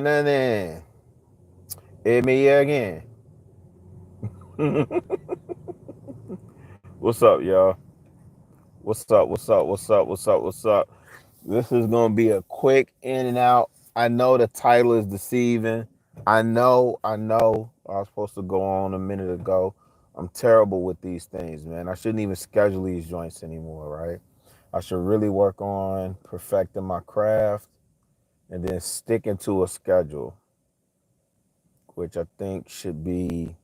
then. It's me again. What's up, y'all? What's up? What's up? What's up? What's up? What's up? This is gonna be a quick in and out. I know the title is deceiving. I know. I was supposed to go on a minute ago. I'm terrible with these things, man. I shouldn't even schedule these joints anymore, right? I should really work on perfecting my craft and then sticking to a schedule, which I think should be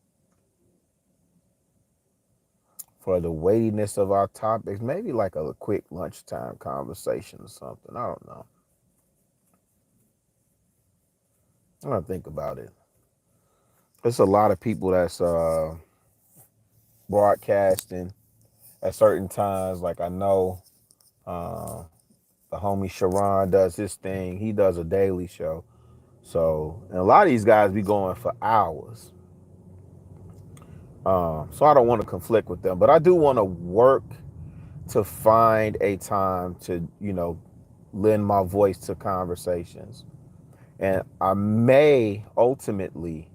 for the weightiness of our topics, maybe like a quick lunchtime conversation or something. I don't know. I don't think about it. There's a lot of people that's broadcasting at certain times. Like I know uh, the homie Sharon does his thing. He does a daily show. So, and a lot of these guys be going for hours. So I don't want to conflict with them, but I do want to work to find a time to, lend my voice to conversations. And I may ultimately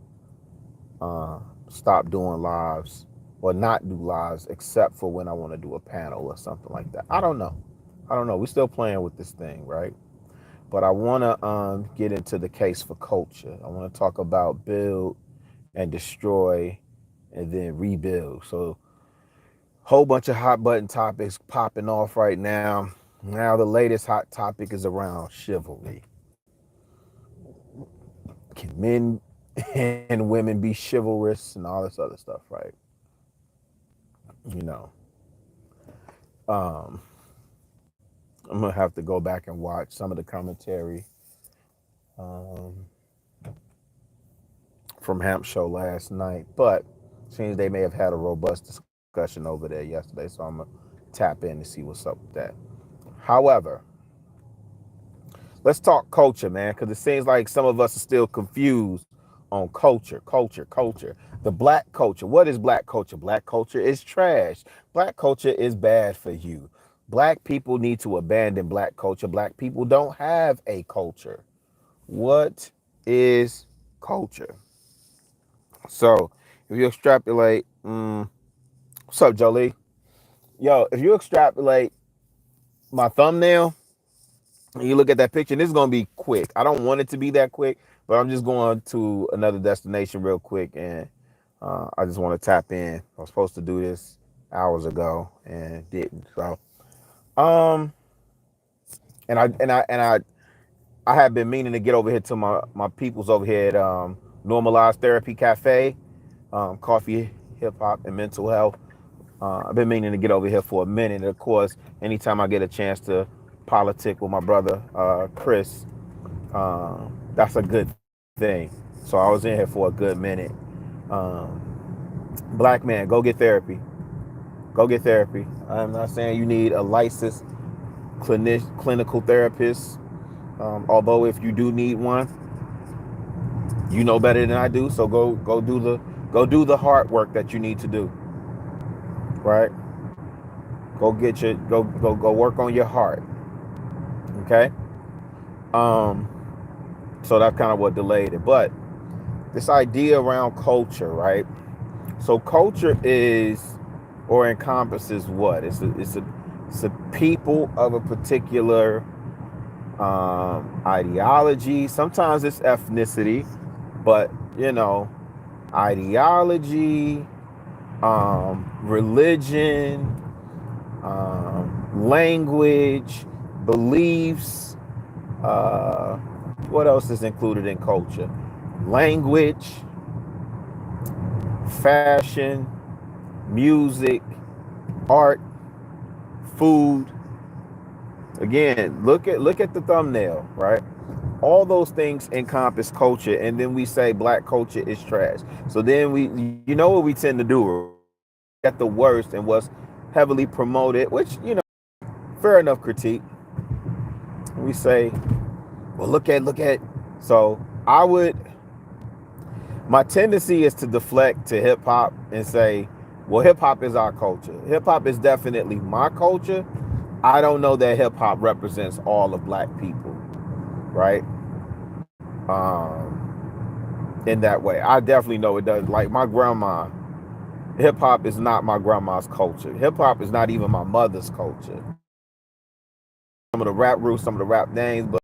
uh, stop doing lives or not do lives except for when I want to do a panel or something like that. I don't know. I don't know. We're still playing with this thing, right? But I want to get into the case for culture. I want to talk about build and destroy and then rebuild. So, whole bunch of hot button topics popping off right now. Now, the latest hot topic is around chivalry. Can men and women be chivalrous and all this other stuff, right? You know, um, I'm gonna have to go back and watch some of the commentary um, from Hamp Show last night, but seems they may have had a robust discussion over there yesterday, so I'm gonna tap in and see what's up with that. However, let's talk culture, man, because it seems like some of us are still confused on culture. The black culture. What is black culture? Black culture is trash. Black culture is bad for you. Black people need to abandon black culture. Black people don't have a culture. What is culture? So, if you extrapolate, what's up, Jolie? Yo, if you extrapolate my thumbnail, you look at that picture, and this is gonna be quick. I don't want it to be that quick, but I'm just going to another destination real quick, and I just want to tap in. I was supposed to do this hours ago and didn't. So, um, I have been meaning to get over here to my peoples over here at Normalized Therapy Cafe, coffee, hip hop, and mental health. I've been meaning to get over here for a minute. And of course, anytime I get a chance to politic with my brother Chris, that's a good thing. So I was in here for a good minute. Black man, go get therapy. Go get therapy. I'm not saying you need a licensed clinical therapist. Although if you do need one, you know better than I do. So go do the hard work that you need to do. Right? Go work on your heart. Okay. Um, so that's kind of what delayed it. But this idea around culture, right? So culture is or encompasses what? It's a people of a particular ideology. Sometimes it's ethnicity, but ideology, religion, language, beliefs. Uh, what else is included in culture? Language, fashion, music, art, food. Again, look at the thumbnail, right? All those things encompass culture, and then we say black culture is trash. So then what we tend to do, at the worst and what's heavily promoted, which fair enough critique. We say, well, look at. So my tendency is to deflect to hip hop and say, well, hip hop is our culture. Hip hop is definitely my culture. I don't know that hip hop represents all of black people, right? in that way. I definitely know it does. Like my grandma, hip hop is not my grandma's culture. Hip hop is not even my mother's culture. Some of the rap roots, some of the rap names, but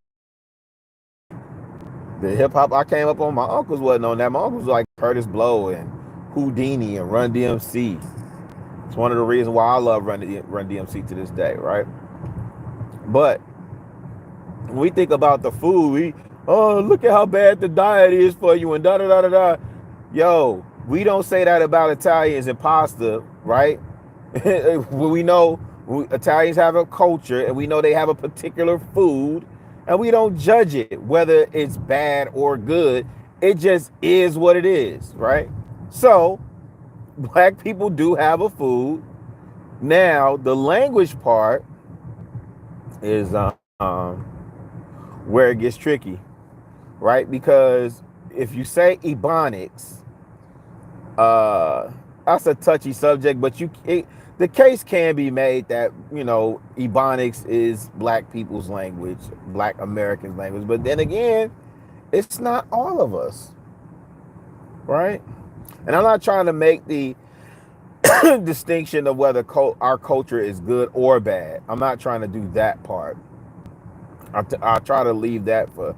the hip hop I came up on, my uncles wasn't on that. My uncles was like Curtis Blow and Houdini and Run DMC. It's one of the reasons why I love Run DMC to this day, right? But when we think about the food, oh, look at how bad the diet is for you and da da da da da. Yo, we don't say that about Italians and pasta, right? We know Italians have a culture and we know they have a particular food and we don't judge it whether it's bad or good. It just is what it is, right? So, black people do have a food. Now, the language part is where it gets tricky, right? Because if you say Ebonics, that's a touchy subject, but the case can be made that Ebonics is black people's language, black Americans' language. But then again, it's not all of us, right? And I'm not trying to make the distinction of whether our culture is good or bad. I'm not trying to do that part. I try to leave that for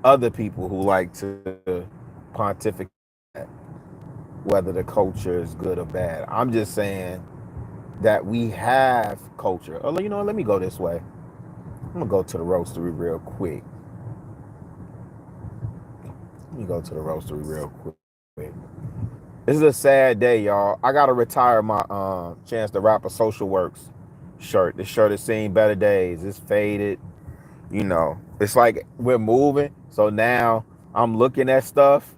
other people who like to pontificate whether the culture is good or bad. I'm just saying that we have culture. Oh, let me go this way. I'm gonna go to the roastery real quick. Let me go to the roastery real quick. This is a sad day, y'all. I gotta retire my Chance the Rapper Social Works shirt. This shirt has seen better days. It's faded. It's like we're moving. So now I'm looking at stuff,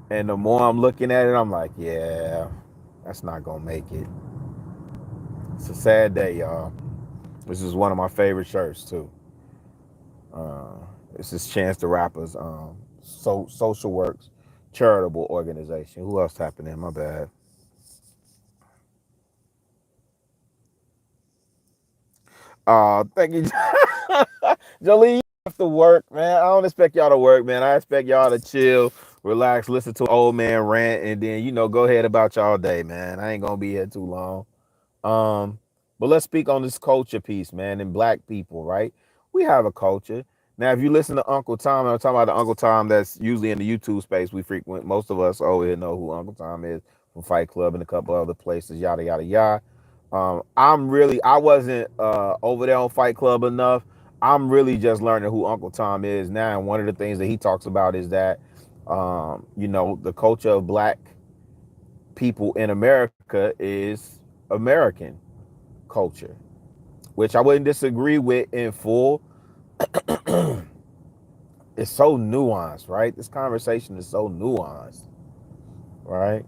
and the more I'm looking at it, I'm like, yeah, that's not gonna make it. It's a sad day, y'all. This is one of my favorite shirts too. This is Chance the Rapper's Social Works charitable organization. Who else tapping in? My bad. Thank you, Jolie. You have to work, man. I don't expect y'all to work, man. I expect y'all to chill, relax, listen to an old man rant, and then go ahead about y'all day, man. I ain't gonna be here too long. Um, but let's speak on this culture piece, man, and black people, right? We have a culture. Now, if you listen to Uncle Tom, I'm talking about the Uncle Tom that's usually in the YouTube space we frequent. Most of us over here know who Uncle Tom is from Fight Club and a couple other places, yada, yada, yada. I wasn't over there on Fight Club enough. I'm really just learning who Uncle Tom is now. And one of the things that he talks about is that, the culture of black people in America is American culture, which I wouldn't disagree with in full. It's so nuanced, right? This conversation is so nuanced, right?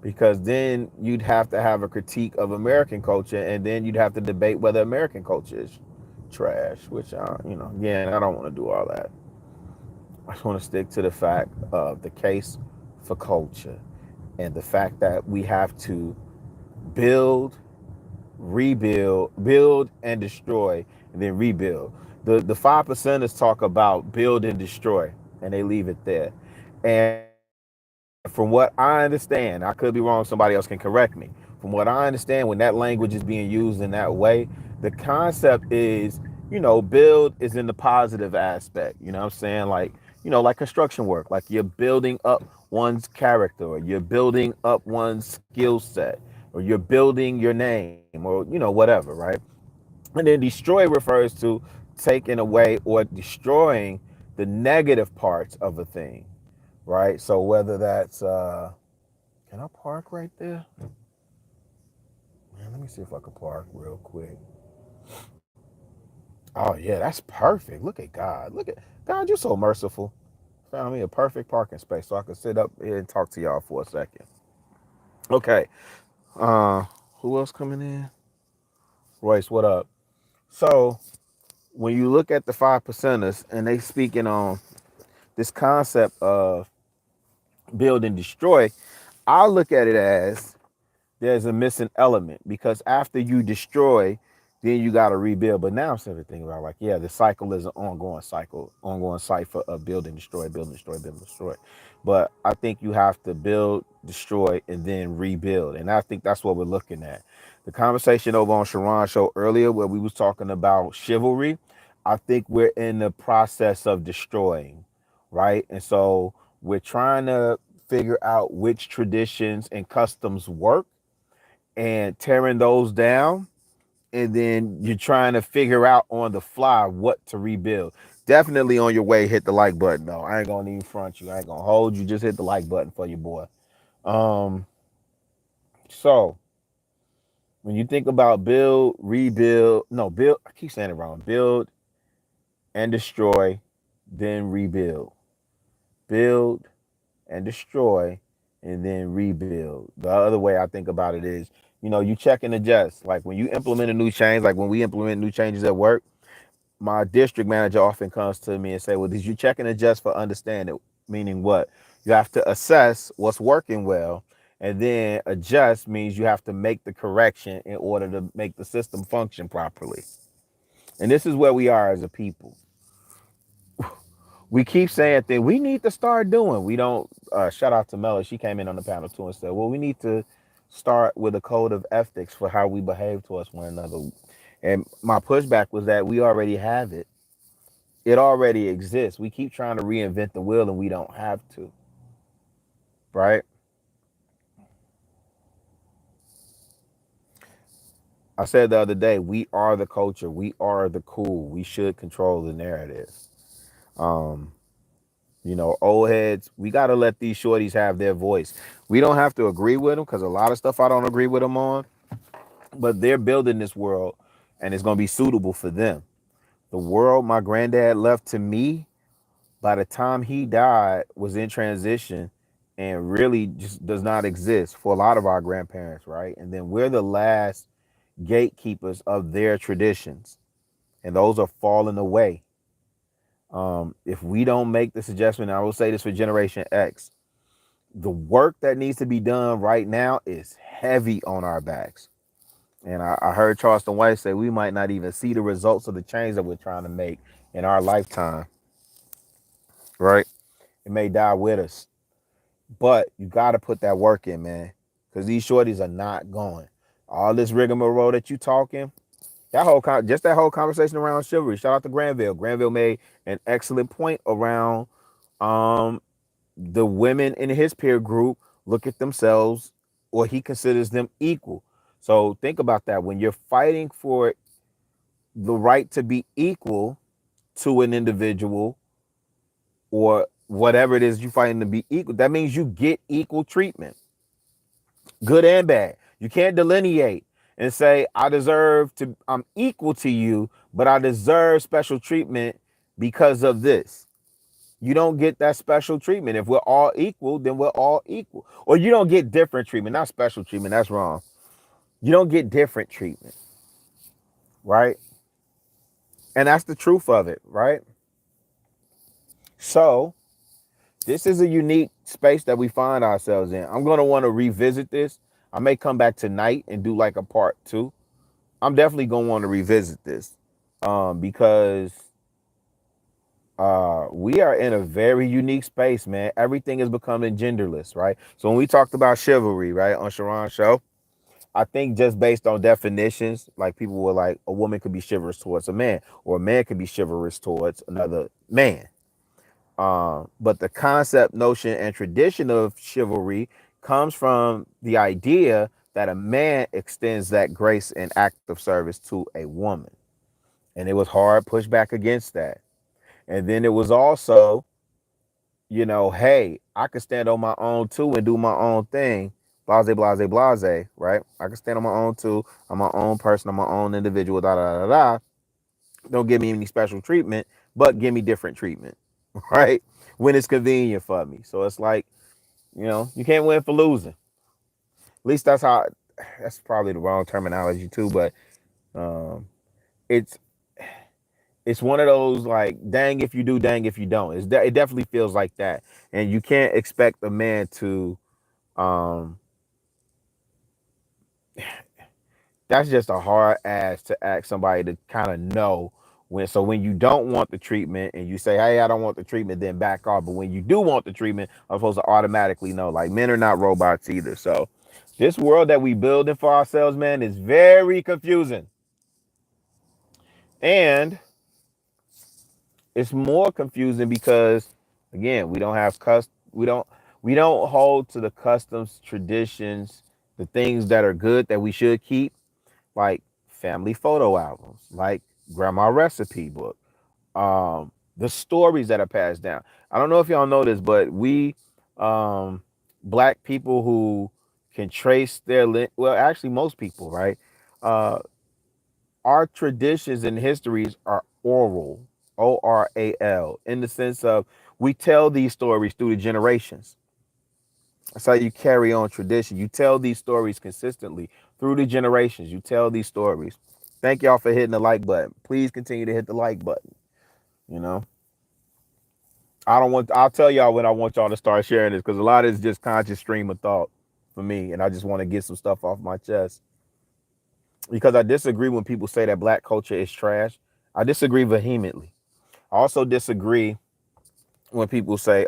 Because then you'd have to have a critique of American culture, and then you'd have to debate whether American culture is trash, which, again, I don't want to do all that. I just want to stick to the fact of the case for culture and the fact that we have to build, rebuild, build and destroy, and then rebuild. The 5%ers talk about build and destroy, and they leave it there. And from what I understand, I could be wrong, somebody else can correct me. From what I understand, when that language is being used in that way, the concept is, build is in the positive aspect. You know what I'm saying? Like construction work, like you're building up one's character, or you're building up one's skill set, or you're building your name, or, whatever, right? And then destroy refers to taking away or destroying the negative parts of a thing, right? So whether that's can I park right there? Man, let me see if I can park real quick. Oh yeah, that's perfect. Look at God. Look at God, you're so merciful. Found me a perfect parking space so I can sit up here and talk to y'all for a second. Okay. Uh who else coming in? Royce, what up? So when you look at the 5%ers and they speaking on this concept of build and destroy, I'll look at it as there's a missing element, because after you destroy, then you got to rebuild. But now I'm starting to think about like, yeah, the cycle is an ongoing cycle, ongoing cycle of build and destroy, build and destroy, build and destroy. But I think you have to build, destroy, and then rebuild. And I think that's what we're looking at. The conversation over on Sharon's show earlier, where we was talking about chivalry, I think we're in the process of destroying, right? And so we're trying to figure out which traditions and customs work and tearing those down, and then you're trying to figure out on the fly what to rebuild. Definitely on your way, hit the like button though. I ain't gonna even front you. I ain't gonna hold you. Just hit the like button for your boy. Um, so when you think about build, rebuild, no, build, I keep saying it wrong. Build and destroy, then rebuild. Build and destroy, and then rebuild. The other way I think about it is, you check and adjust. Like when you implement a new change, like when we implement new changes at work, my district manager often comes to me and say, well, did you check and adjust for understanding? Meaning what? You have to assess what's working well, and then adjust means you have to make the correction in order to make the system function properly. And this is where we are as a people. We keep saying things we need to start doing. We don't, shout out to Mela. She came in on the panel too and said, well, we need to start with a code of ethics for how we behave towards one another. And my pushback was that we already have it. It already exists. We keep trying to reinvent the wheel and we don't have to, right? I said the other day, we are the culture. We are the cool. We should control the narrative. Um, old heads, we got to let these shorties have their voice. We don't have to agree with them because a lot of stuff I don't agree with them on, but they're building this world and it's going to be suitable for them. The world my granddad left to me, by the time he died, was in transition and really just does not exist for a lot of our grandparents, right? And then we're the last gatekeepers of their traditions, and those are falling away. If we don't make this adjustment, and I will say this for Generation X, the work that needs to be done right now is heavy on our backs. And I heard Charleston White say we might not even see the results of the change that we're trying to make in our lifetime, right? It may die with us. But you got to put that work in, man, because these shorties are not going. All this rigmarole that you talking, just that whole conversation around chivalry. Shout out to Granville. Granville made an excellent point around um, the women in his peer group look at themselves, or he considers them equal. So think about that. When you're fighting for the right to be equal to an individual or whatever it is you fighting to be equal, that means you get equal treatment, good and bad. You can't delineate and say, I'm equal to you, but I deserve special treatment because of this. You don't get that special treatment. If we're all equal, then we're all equal. Or you don't get different treatment, not special treatment. That's wrong. You don't get different treatment, right? And that's the truth of it, right? So this is a unique space that we find ourselves in. I'm going to want to revisit this. I may come back tonight and do like a part two. I'm definitely going to want to revisit this because we are in a very unique space, man. Everything is becoming genderless, right? So when we talked about chivalry, right, on Sharon's show, I think just based on definitions, like people were like, a woman could be chivalrous towards a man, or a man could be chivalrous towards another man. But the concept, notion, and tradition of chivalry comes from the idea that a man extends that grace and act of service to a woman. And it was hard pushback against that. And then it was also, hey, I can stand on my own too and do my own thing. Blase, blase, blase, right? I can stand on my own too. I'm my own person. I'm my own individual, da, da, da, da. Don't give me any special treatment, but give me different treatment, right? When it's convenient for me. So it's like, you can't win for losing. At least that's probably the wrong terminology too, but um, it's it's one of those like, dang if you do, dang if you don't. It definitely feels like that, and you can't expect a man to um, That's just a hard ask to ask somebody to kind of know when. So when you don't want the treatment and you say, "Hey, I don't want the treatment," then back off. But when you do want the treatment, I'm supposed to automatically know. Like men are not robots either. So this world that we building for ourselves, man, is very confusing, and it's more confusing because again, we don't hold to the customs, traditions, the things that are good that we should keep, like family photo albums, like grandma recipe book, the stories that are passed down. I don't know if y'all know this, but we um black people who can trace their well, actually most people, right? Uh our traditions and histories are oral, Oral, in the sense of we tell these stories through the generations. That's how you carry on tradition. You tell these stories consistently through the generations. You tell these stories. Thank y'all for hitting the like button. Please continue to hit the like button. You know, I'll tell y'all when I want y'all to start sharing this because a lot of it's just conscious stream of thought for me. And I just want to get some stuff off my chest because I disagree when people say that black culture is trash. I disagree vehemently. I also disagree when people say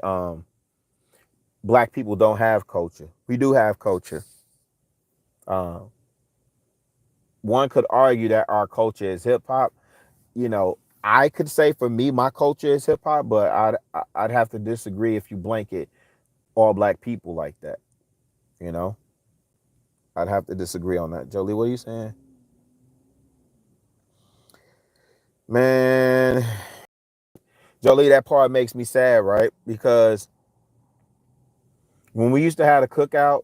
black people don't have culture. We do have culture. Um, one could argue that our culture is hip hop. You know, I could say for me, my culture is hip hop, but I'd have to disagree if you blanket all black people like that. You know, I'd have to disagree on that. Jolie, what are you saying? Man, Jolie, that part makes me sad, right? Because when we used to have a cookout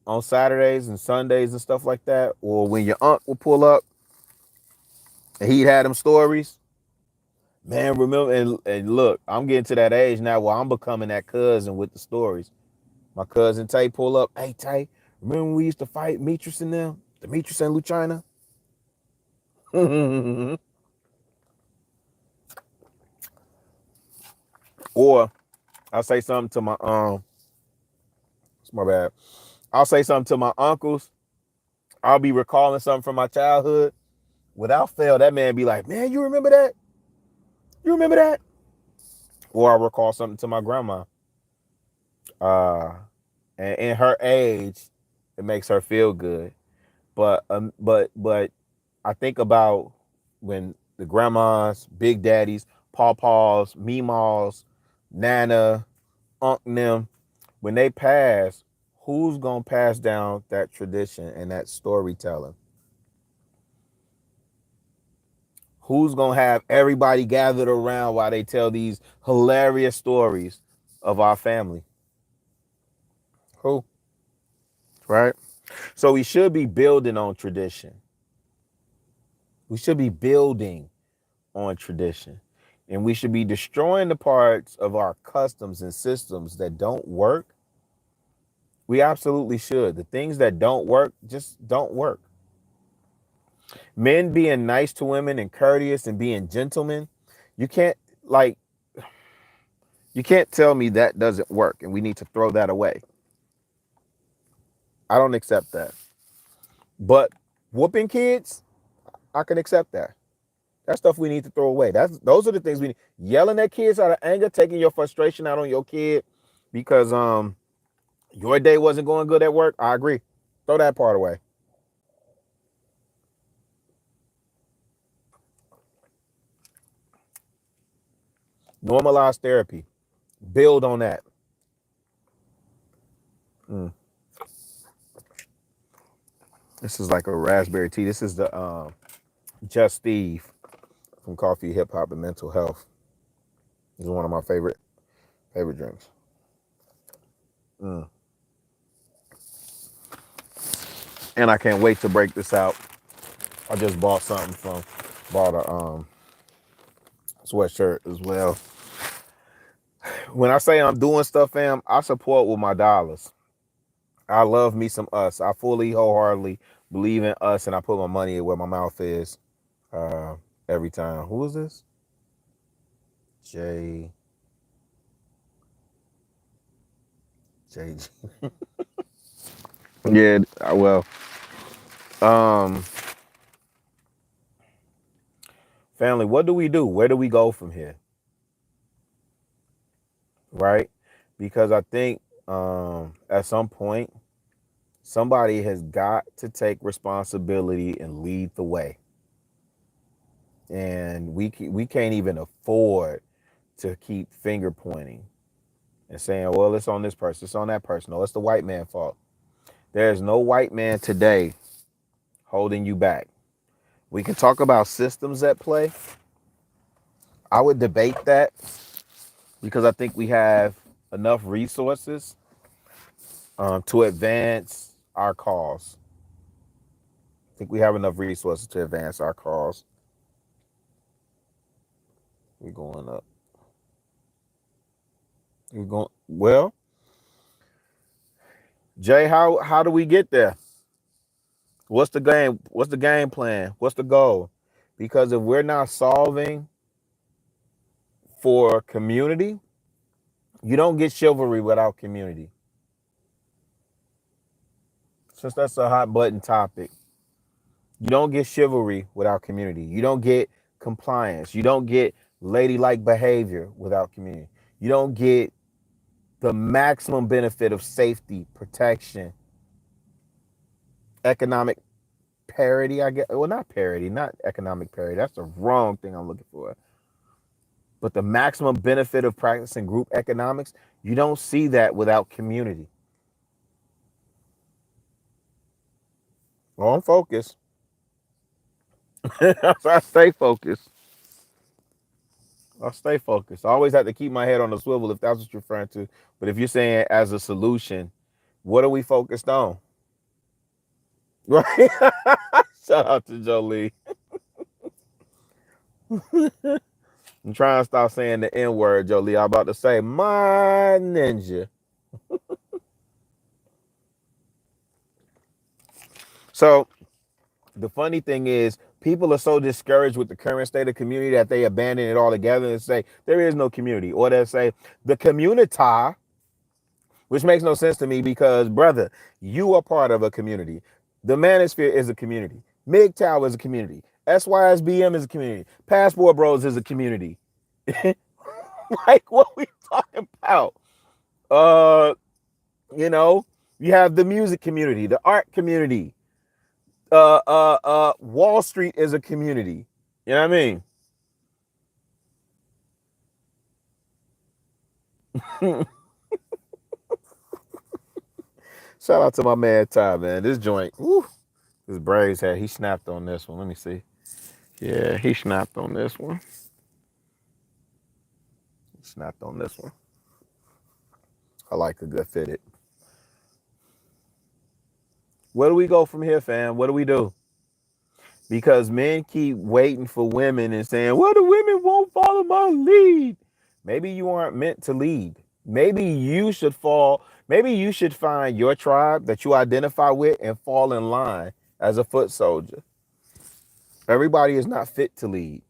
on Saturdays and Sundays and stuff like that, or when your aunt would pull up and he'd had them stories, man, remember, and look, I'm getting to that age now where I'm becoming that cousin with the stories. My cousin Tay pull up, hey Tay, remember when we used to fight Demetrius and them? Demetrius and Lucina? Or I'll say something to my it's my bad. I'll say something to my uncles. I'll be recalling something from my childhood. Without fail, that man be like, man, you remember that? You remember that? Or I recall something to my grandma. Uh, and in her age, it makes her feel good. But I think about when the grandmas, big daddies, pawpaws, meemaws, nana, unc them, when they pass, who's gonna pass down that tradition and that storytelling? Who's gonna have everybody gathered around while they tell these hilarious stories of our family? Who? Right? So we should be building on tradition. We should be building on tradition. And we should be destroying the parts of our customs and systems that don't work. We absolutely should. The things that don't work just don't work. Men being nice to women and courteous and being gentlemen, you can't like you can't tell me that doesn't work and we need to throw that away. I don't accept that. But whooping kids, I can accept that. That's stuff we need to throw away. Those are the things we need. Yelling at kids out of anger, taking your frustration out on your kid because your day wasn't going good at work. I agree. Throw that part away. Normalize therapy. Build on that. Mm. This is like a raspberry tea. This is the Just Steve from Coffee, Hip Hop, and Mental Health. This is one of my favorite drinks. Mm. And I can't wait to break this out. I just bought a sweatshirt as well. When I say I'm doing stuff, fam, I support with my dollars. I love me some us. I fully, wholeheartedly believe in us, and I put my money where my mouth is uh, every time. Who is this? J. J. Yeah. Well. Um. Family, what do we do? Where do we go from here? Right? Because I think at some point, somebody has got to take responsibility and lead the way. And we can't even afford to keep finger pointing and saying, well, it's on this person, it's on that person. No, it's the white man's fault. There is no white man today holding you back. We can talk about systems at play. I would debate that because I think we have enough resources to advance our cause. I think we have enough resources to advance our cause. We're going up. We're going well, Jay. How do we get there? What's the game? What's the game plan? What's the goal? Because if we're not solving for community, you don't get chivalry without community. Since that's a hot button topic, you don't get chivalry without community. You don't get compliance. You don't get ladylike behavior without community. You don't get the maximum benefit of safety, protection, economic parity, I guess. Well, not parity, not economic parity. That's the wrong thing I'm looking for. But the maximum benefit of practicing group economics, you don't see that without community. On focus. So I stay focused. I'll stay focused. I always have to keep my head on the swivel if that's what you're referring to. But if you're saying as a solution, what are we focused on? Right? Shout out to Jolie. I'm trying to stop saying the N word, Jolie. I'm about to say my ninja. So the funny thing is, people are so discouraged with the current state of community that they abandon it altogether and say there is no community, or they'll say the community, which makes no sense to me because, brother, you are part of a community. The Manosphere is a community. MGTOW is a community. SYSBM is a community. Passport Bros is a community. Like, what we talking about? Uh, you know, you have the music community, the art community. Wall Street is a community. You know what I mean? Shout out to my man Ty, man. This joint, woo, this Braves hat, he snapped on this one. Let me see. Yeah, he snapped on this one. He snapped on this one. I like a good fitted. Where do we go from here, fam? What do we do? Because men keep waiting for women and saying, well, the women won't follow my lead. Maybe you aren't meant to lead. Maybe you should fall. Maybe you should find your tribe that you identify with and fall in line as a foot soldier. Everybody is not fit to lead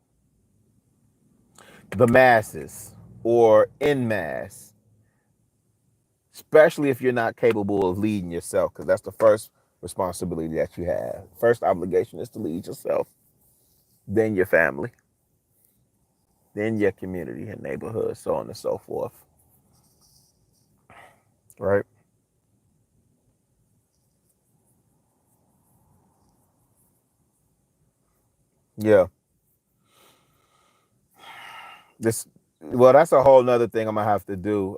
the masses or in mass, especially if you're not capable of leading yourself, because that's the first responsibility that you have. First obligation is to lead yourself, then your family, then your community and neighborhood, so on and so forth. Right? Yeah. This well, that's a whole nother thing I'm gonna have to do.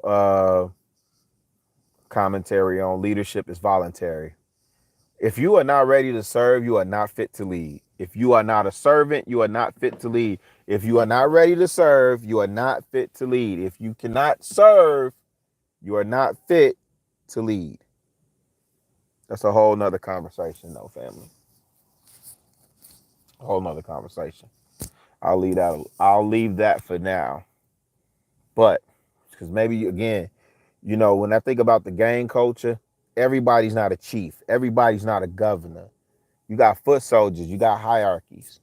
Commentary on leadership is voluntary. If you are not ready to serve, you are not fit to lead. If you are not a servant, you are not fit to lead. If you are not ready to serve, you are not fit to lead. If you cannot serve, you are not fit to lead. That's a whole nother conversation, though, family. A whole nother conversation. I'll leave that for now. But because maybe again, when I think about the gang culture, everybody's not a chief. Everybody's not a governor. You got foot soldiers. You got hierarchies.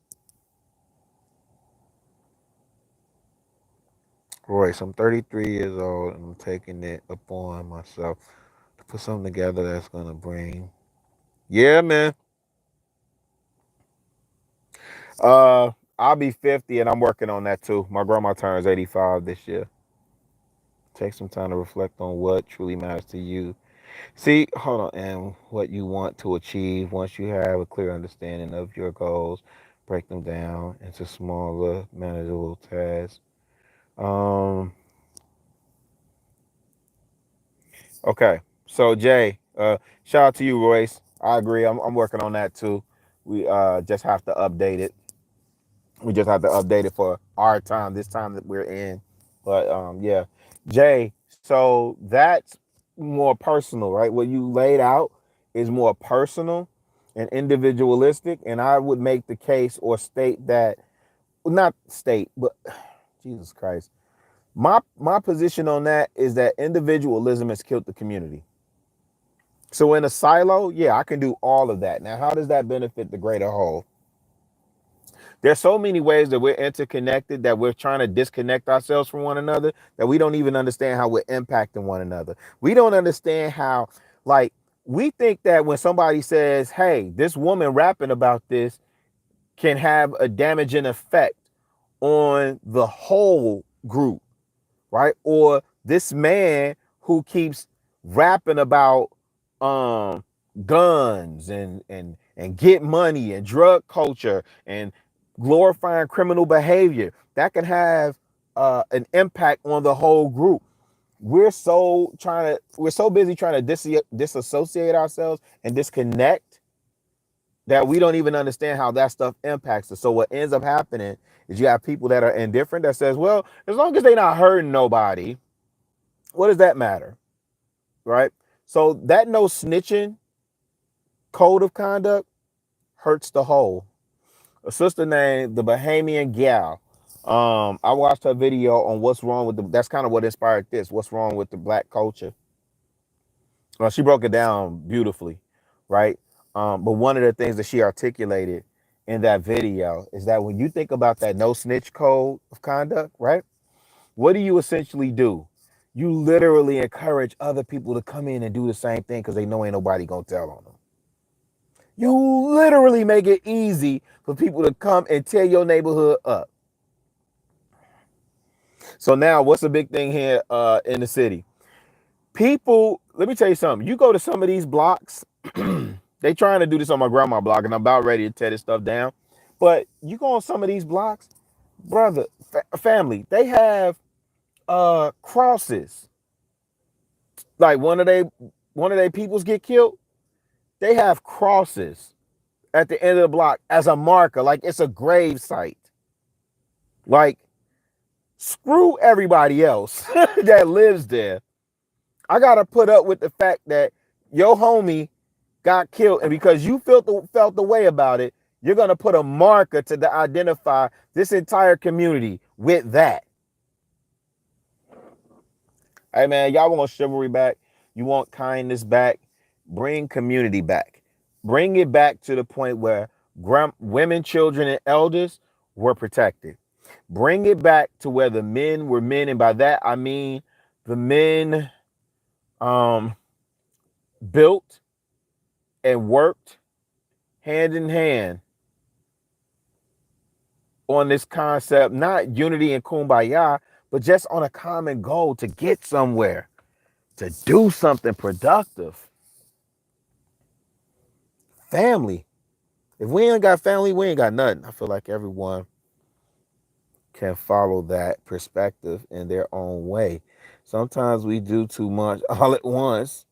Royce, I'm 33 years old and I'm taking it upon myself to put something together that's going to bring. Yeah, man. I'll be 50 and I'm working on that too. My grandma turns 85 this year. Take some time to reflect on what truly matters to you. See, hold on, and what you want to achieve. Once you have a clear understanding of your goals, break them down into smaller, manageable tasks. Um, okay. So Jay, shout out to you, Royce. I agree. I'm working on that too. We just have to update it. We just have to update it for our time, this time that we're in. But yeah, Jay. So that's more personal, right? What you laid out is more personal and individualistic, and I would make the case or state that, well, not state, but Jesus Christ. My position on that is that individualism has killed the community. So in a silo, yeah, I can do all of that. Now, how does that benefit the greater whole? There's so many ways that we're interconnected that we're trying to disconnect ourselves from one another that we don't even understand how we're impacting one another. We don't understand how, like, we think that when somebody says, hey, this woman rapping about this can have a damaging effect on the whole group, right? Or this man who keeps rapping about um guns and get money and drug culture and glorifying criminal behavior that can have an impact on the whole group. We're so busy trying to disassociate ourselves and disconnect that we don't even understand how that stuff impacts us. So what ends up happening is you have people that are indifferent that says, well, as long as they're not hurting nobody, what does that matter? Right? So that no snitching code of conduct hurts the whole. A sister named the Bahamian Gal. I watched her video on what's wrong with that's kind of what inspired this. What's wrong with the black culture? Well, she broke it down beautifully, right? But one of the things that she articulated in that video is that when you think about that no snitch code of conduct, right? What do you essentially do? You literally encourage other people to come in and do the same thing because they know ain't nobody gonna tell on them. You literally make it easy for people to come and tear your neighborhood up. So now what's the big thing here in the city? People, let me tell you something. You go to some of these blocks, they trying to do this on my grandma block, and I'm about ready to tear this stuff down. But you go on some of these blocks, brother, family, they have crosses. Like one of their peoples get killed, they have crosses at the end of the block as a marker, like it's a grave site. Like, screw everybody else that lives there. I gotta put up with the fact that your homie got killed, and because you felt the way about it, you're gonna put a marker to identify this entire community with that. Hey man, y'all want chivalry back? You want kindness back? Bring community back. Bring it back to the point where women, children, and elders were protected. Bring it back to where the men were men, and by that I mean the men um, built and worked hand in hand on this concept, not unity and kumbaya, but just on a common goal to get somewhere, to do something productive. Family. If we ain't got family, we ain't got nothing. I feel like everyone can follow that perspective in their own way. Sometimes we do too much all at once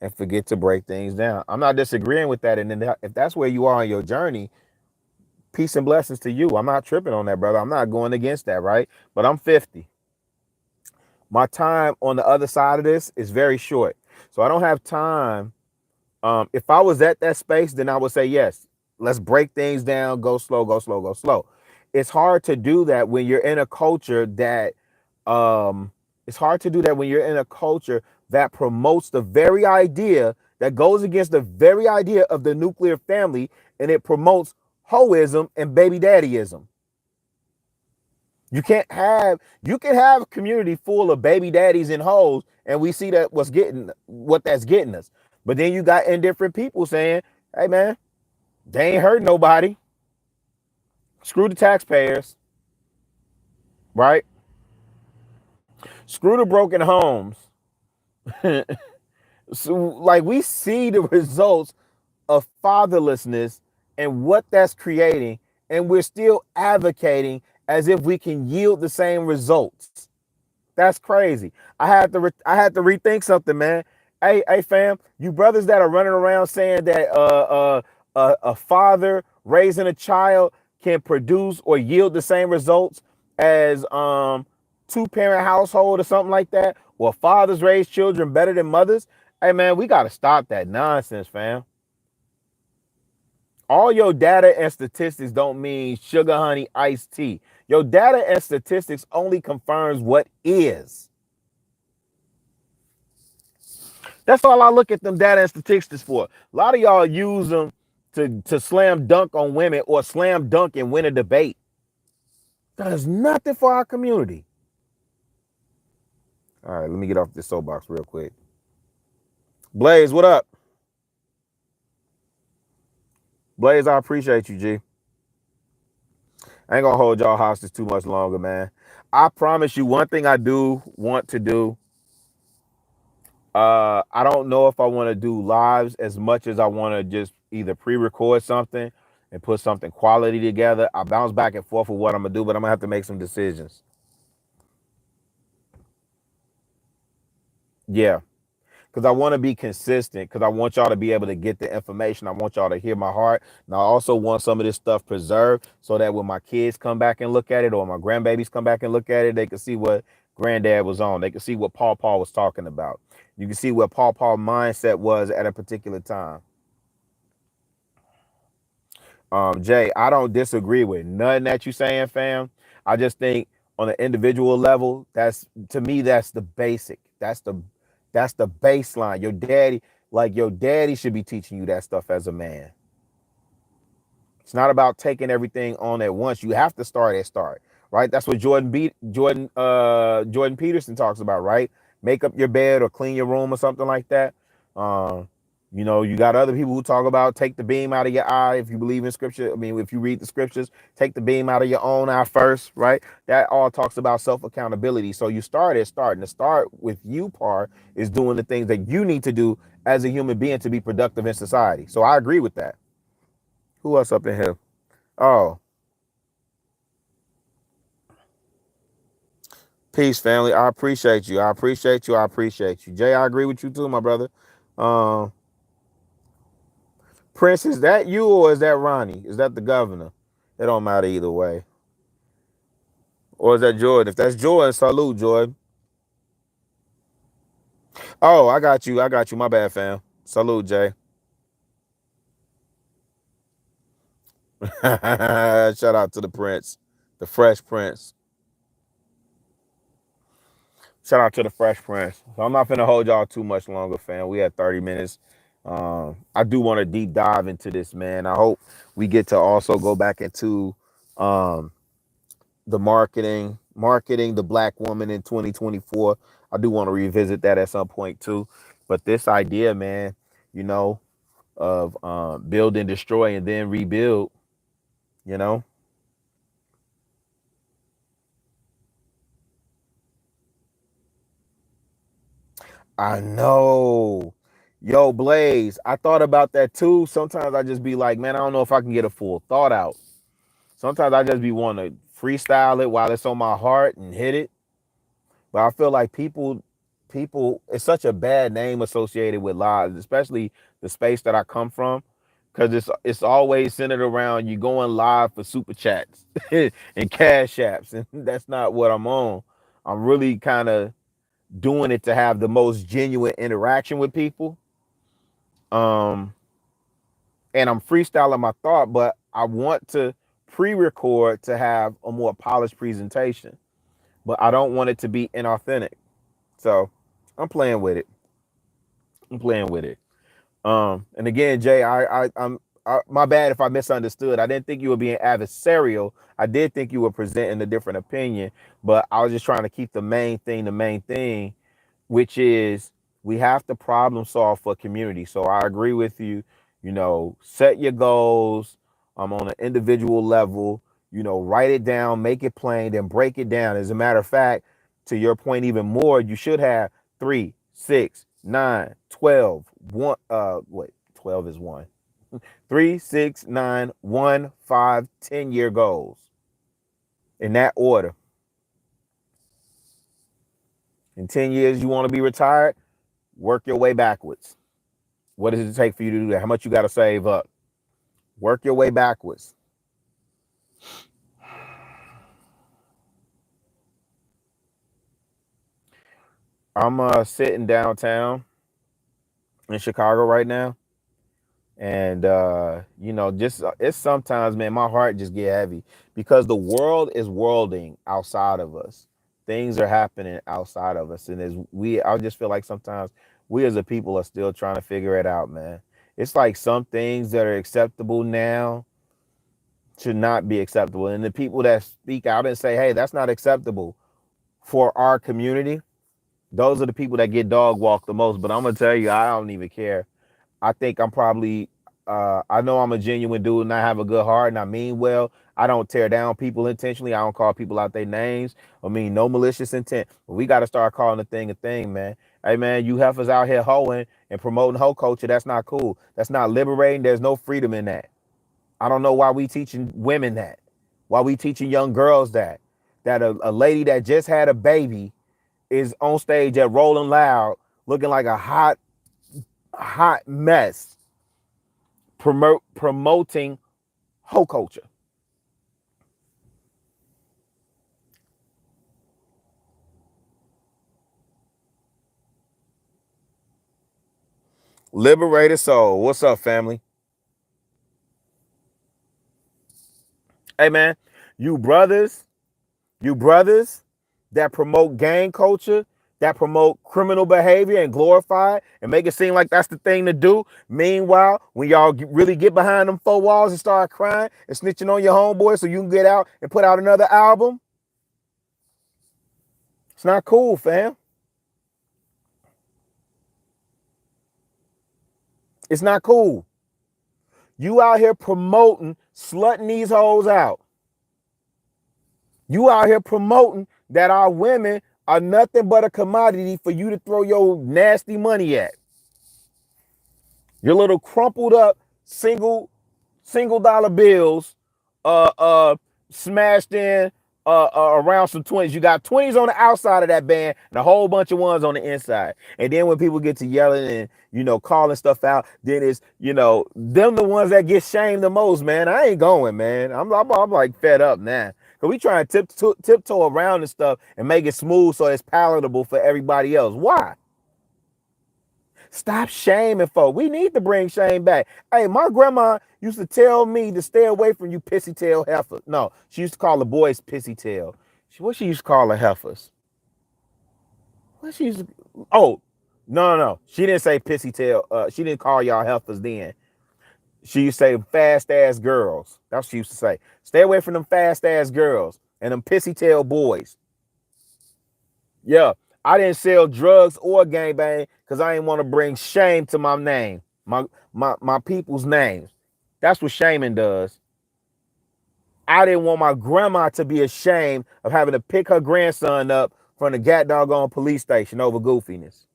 and forget to break things down. I'm not disagreeing with that. And then if that's where you are on your journey, peace and blessings to you. I'm not tripping on that, brother. I'm not going against that, right? But I'm 50. My time on the other side of this is very short. So I don't have time. If I was at that space, then I would say, yes, let's break things down, go slow, go slow, go slow. It's hard to do that when you're in a culture that it's hard to do that when you're in a culture that promotes the very idea that goes against the very idea of the nuclear family, and it promotes hoism and baby daddyism. You can have a community full of baby daddies and hoes, and we see that what that's getting us. But then you got indifferent people saying, hey man, they ain't hurt nobody. Screw the taxpayers, right? Screw the broken homes. So, like, we see the results of fatherlessness and what that's creating, and we're still advocating as if we can yield the same results. That's crazy. I had to rethink something, man. Hey, fam, you brothers that are running around saying that a father raising a child can produce or yield the same results as two-parent household or something like that, or fathers raise children better than mothers. Hey, man, we got to stop that nonsense, fam. All your data and statistics don't mean sugar, honey, iced tea. Your data and statistics only confirms what is. That's all I look at them data and statistics for. A lot of y'all use them to slam dunk on women or slam dunk and win a debate. That is nothing for our community. All right, let me get off this soapbox real quick. Blaze, what up? Blaze, I appreciate you, G. I ain't gonna hold y'all hostage too much longer, man. I promise you one thing I do want to do. I don't know if I want to do lives as much as I want to just either pre-record something and put something quality together. I bounce back and forth with what I'm gonna do, but I'm gonna have to make some decisions. Yeah, because I want to be consistent. Because I want y'all to be able to get the information. I want y'all to hear my heart, and I also want some of this stuff preserved so that when my kids come back and look at it, or my grandbabies come back and look at it, they can see what granddad was on. They can see what Paul was talking about. You can see what Paul mindset was at a particular time. Jay, I don't disagree with none that you saying, fam. I just think on an individual level, that's to me, that's the basic. That's the baseline. Your daddy should be teaching you that stuff as a man. It's not about taking everything on at once. You have to start, right? That's what Jordan Peterson talks about, right? Make up your bed or clean your room or something like that. Um, you got other people who talk about take the beam out of your eye if you believe in scripture. I mean, if you read the scriptures, take the beam out of your own eye first, right? That all talks about self accountability. So you starting. The start with you part is doing the things that you need to do as a human being to be productive in society. So I agree with that. Who else up in here? Oh, peace, family. I appreciate you. I appreciate you. I appreciate you. Jay, I agree with you too, my brother. Um, Prince, is that you or is that Ronnie? Is that the governor? It don't matter either way. Or is that Jordan? If that's Jordan, salute, Jordan. Oh, I got you. I got you. My bad, fam. Salute, Jay. Shout out to the Prince, the Fresh Prince. Shout out to the Fresh Prince. So I'm not finna hold y'all too much longer, fam. We had 30 minutes. I do want to deep dive into this, man. I hope we get to also go back into um, the marketing the black woman in 2024. I do want to revisit that at some point too. But this idea, man, you know, of build and destroy and then rebuild, you know. I know. Yo, Blaze, I thought about that too. Sometimes I just be like, man, I don't know if I can get a full thought out. Sometimes I just be want to freestyle it while it's on my heart and hit it. But I feel like people, it's such a bad name associated with lives, especially the space that I come from, because it's always centered around you going live for super chats and cash apps, and that's not what I'm on. I'm really kind of doing it to have the most genuine interaction with people. Um, and I'm freestyling my thought, but I want to pre-record to have a more polished presentation, but I don't want it to be inauthentic. So I'm playing with it. I'm playing with it. And again, Jay, my bad if I misunderstood. I didn't think you were being adversarial. I did think you were presenting a different opinion, but I was just trying to keep the main thing, which is we have to problem solve for community. So I agree with you. Set your goals on an individual level. write it down, make it plain, then break it down. As a matter of fact, to your point, even more, you should have 3, 6, 9, 12, 1. Wait, 12 is 1. 3, 6, 9, 1, 5, 10-year goals in that order. In 10 years, you want to be retired, work your way backwards. What does it take for you to do that? How much you got to save up? Work your way backwards. I'm sitting downtown in Chicago right now. And just it's sometimes, man, my heart just get heavy because the world is worlding outside of us. Things are happening outside of us. And I just feel like sometimes we as a people are still trying to figure it out, man. It's like some things that are acceptable now should not be acceptable. And the people that speak out and say, hey, that's not acceptable for our community, those are the people that get dog walked the most. But I'm gonna tell you, I don't even care. I think I'm probably I know I'm a genuine dude and I have a good heart and I mean well. I don't tear down people intentionally. I don't call people out their names. I mean, no malicious intent. But we got to start calling a thing, man. Hey, man, you heifers out here hoeing and promoting hoe culture. That's not cool. That's not liberating. There's no freedom in that. I don't know why we teaching women that. Why we teaching young girls that. That a lady that just had a baby is on stage at Rolling Loud looking like a hot mess promoting hoe culture. Liberated soul. What's up, family? Hey, man, you brothers that promote gang culture, that promote criminal behavior and glorify it and make it seem like that's the thing to do. Meanwhile, when y'all really get behind them 4 walls and start crying and snitching on your homeboy so you can get out and put out another album, it's not cool, fam. It's not cool. You out here promoting, slutting these hoes out. You out here promoting that our women are nothing but a commodity for you to throw your nasty money at. Your little crumpled up single dollar bills smashed in around some 20s. You got 20s on the outside of that band and a whole bunch of ones on the inside. And then when people get to yelling and calling stuff out, then it's them the ones that get shamed the most, man. I ain't going, man. I'm like fed up now. Cause we trying to tiptoe around and stuff and make it smooth so it's palatable for everybody else. Why? Stop shaming folk. We need to bring shame back. Hey, my grandma used to tell me to stay away from you pissy tail heifers. No, she used to call the boys pissy tail. What she used to call the heifers? What she used to, oh, no. She didn't say pissy tail. She didn't call y'all heifers then. She used to say fast ass girls. That's what she used to say. Stay away from them fast ass girls and them pissy tail boys. Yeah. I didn't sell drugs or gangbang because I didn't want to bring shame to my name, my people's names. That's what shaming does. I didn't want my grandma to be ashamed of having to pick her grandson up from the gat doggone police station over goofiness.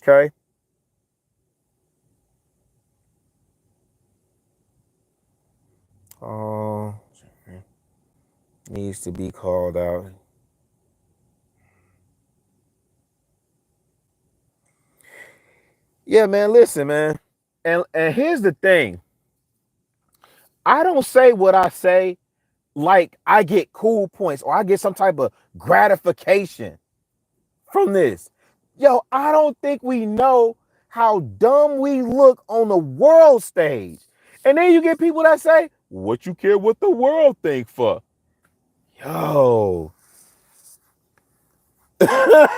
Okay? Oh, needs to be called out. Yeah, man, listen, man. And here's the thing. I don't say what I say like I get cool points or I get some type of gratification from this. Yo, I don't think we know how dumb we look on the world stage. And then you get people that say, what you care what the world think for? Yo. I'm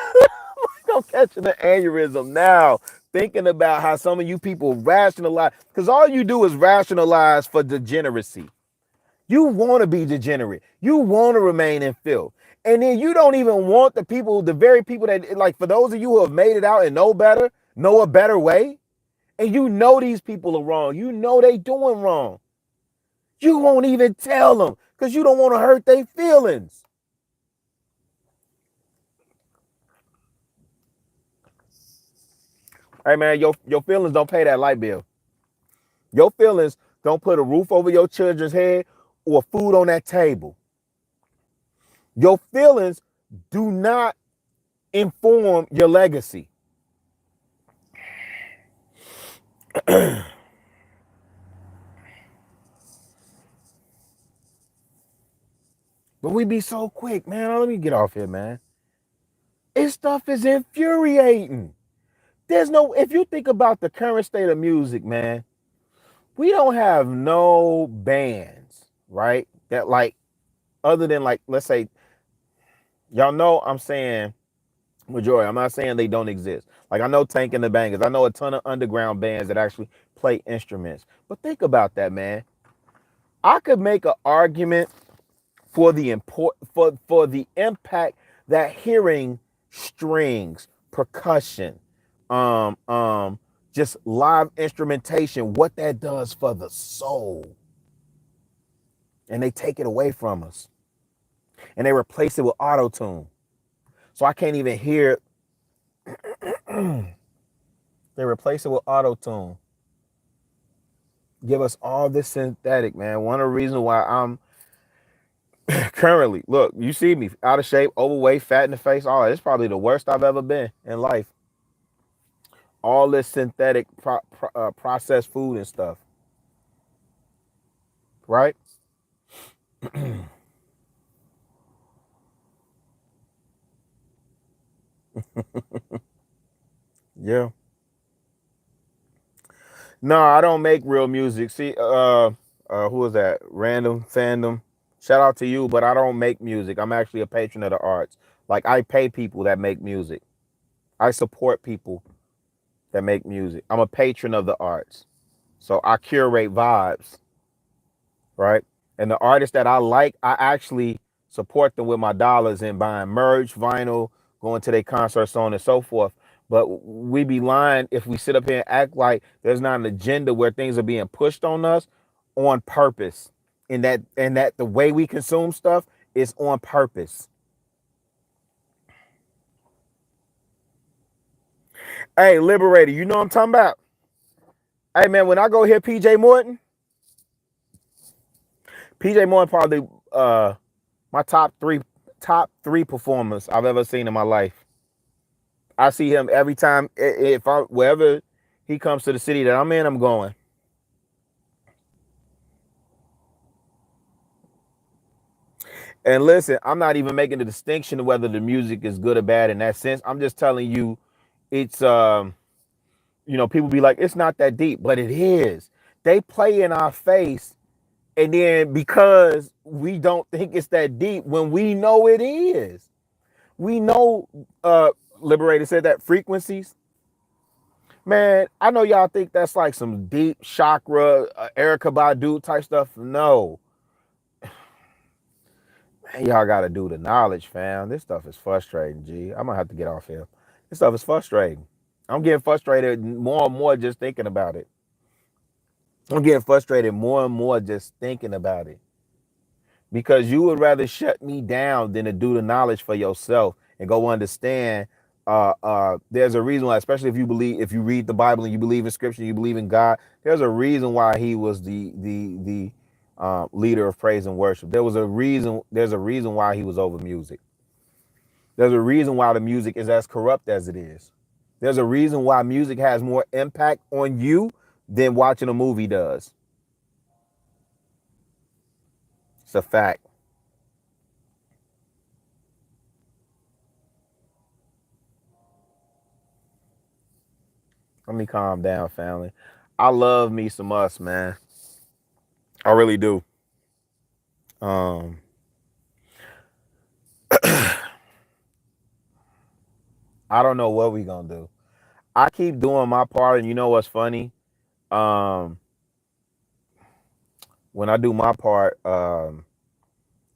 catching the aneurysm now, thinking about how some of you people rationalize, because all you do is rationalize for degeneracy. You want to be degenerate. You want to remain in filth. And then you don't even want the very people that, like, for those of you who have made it out and know better, know a better way. And you know these people are wrong. You know they doing wrong. You won't even tell them because you don't want to hurt their feelings. Hey man, your feelings don't pay that light bill. Your feelings don't put a roof over your children's head or food on that table. Your feelings do not inform your legacy. But we be so quick, man. Let me get off here, man. This stuff is infuriating. There's no, if you think about the current state of music, man, we don't have no bands, right? That like, other than like, let's say, y'all know I'm saying majority. I'm not saying they don't exist. Like I know Tank and the Bangers. I know a ton of underground bands that actually play instruments. But think about that, man. I could make an argument for the for the impact that hearing strings, percussion, um, um, just live instrumentation, what that does for the soul. And they take it away from us. And they replace it with auto-tune. So I can't even hear they replace it with auto-tune. Give us all this synthetic, man. One of the reasons why I'm currently, look, you see me out of shape, overweight, fat in the face, all that. It's probably the worst I've ever been in life. All this synthetic processed food and stuff, right? Yeah. No, I don't make real music. See, who is that? Random fandom. Shout out to you, but I don't make music. I'm actually a patron of the arts. Like I pay people that make music. I support people that make music. I'm a patron of the arts. So I curate vibes, right? And the artists that I like, I actually support them with my dollars in buying merch, vinyl, going to their concerts, so on and so forth. But we be lying if we sit up here and act like there's not an agenda where things are being pushed on us on purpose. And that the way we consume stuff is on purpose. Hey, Liberator, you know what I'm talking about? Hey man, when I go hear PJ Morton probably my top three performers I've ever seen in my life. I see him every time if I wherever he comes to the city that I'm in, I'm going. And listen, I'm not even making the distinction of whether the music is good or bad in that sense. I'm just telling you, it's people be like, it's not that deep, but it is. They play in our face, and then because we don't think it's that deep, when we know it is, we know. Liberator said that frequencies. Man, I know y'all think that's like some deep chakra, Erica Badu type stuff. No, man, y'all got to do the knowledge, fam. This stuff is frustrating, G. I'm gonna have to get off here. This stuff is frustrating. I'm getting frustrated more and more just thinking about it. I'm getting frustrated more and more just thinking about it because you would rather shut me down than to do the knowledge for yourself and go understand. There's a reason why, especially if you read the Bible and you believe in Scripture, you believe in God. There's a reason why he was the leader of praise and worship. There was a reason. There's a reason why he was over music. There's a reason why the music is as corrupt as it is. There's a reason why music has more impact on you than watching a movie does. It's a fact. Let me calm down, family. I love me some Us, man. I really do. Um, I don't know what we gonna do. I keep doing my part, and you know what's funny? Um, when I do my part,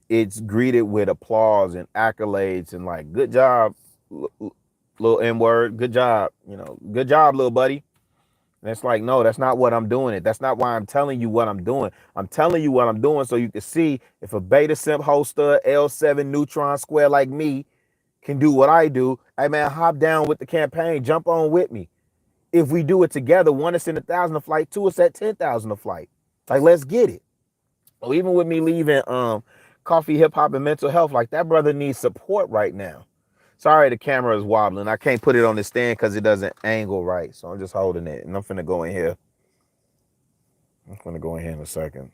it's greeted with applause and accolades and like, good job, little N word, good job, good job, little buddy. And it's like, no, that's not what I'm doing. That's not why I'm telling you what I'm doing. I'm telling you what I'm doing so you can see if a beta simp hoster L7 neutron square like me can do what I do. Hey man, hop down with the campaign, jump on with me. If we do it together, one it's in 1,000 a flight, two it's at 10,000 a flight. Like, let's get it. Or even with me leaving coffee, hip hop, and mental health, like that brother needs support right now. Sorry, the camera is wobbling. I can't put it on the stand because it doesn't angle right. So I'm just holding it. And I'm finna go in here. I'm finna go in here in a second.